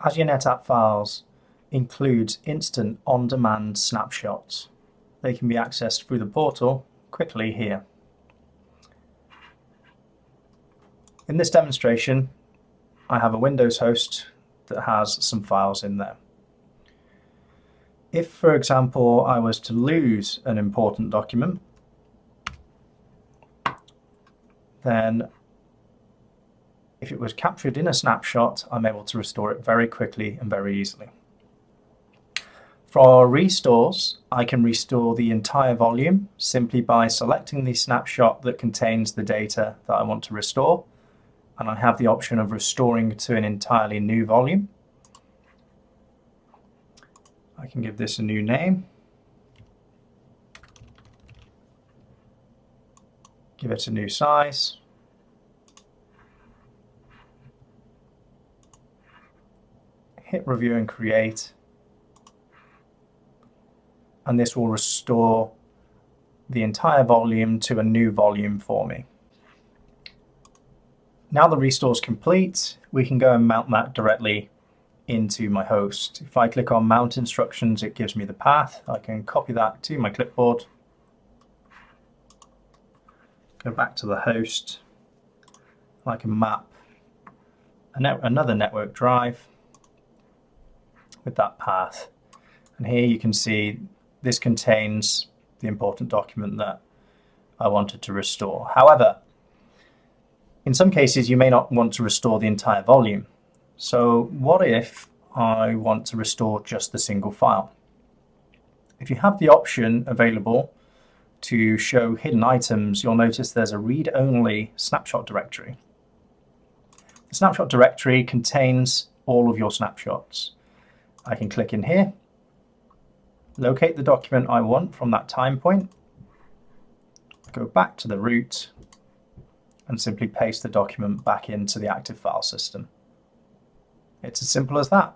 Azure NetApp files includes instant on-demand snapshots. They can be accessed through the portal quickly here. In this demonstration, I have a Windows host that has some files in there. If, for example, I was to lose an important document, then if it was captured in a snapshot, I'm able to restore it very quickly and very easily. For restores, I can restore the entire volume simply by selecting the snapshot that contains the data that I want to restore, and I have the option of restoring to an entirely new volume. I can give this a new name, give it a new size, hit review and create, and this will restore the entire volume to a new volume for me. Now the restore is complete, we can go and mount that directly into my host. If I click on mount instructions, it gives me the path. I can copy that to my clipboard, go back to the host, I can map another network drive with that path. And here you can see this contains the important document that I wanted to restore. However, in some cases you may not want to restore the entire volume. So what if I want to restore just the single file? If you have the option available to show hidden items, you'll notice there's a read-only snapshot directory. The snapshot directory contains all of your snapshots. I can click in here, locate the document I want from that time point, go back to the root, and simply paste the document back into the active file system. It's as simple as that.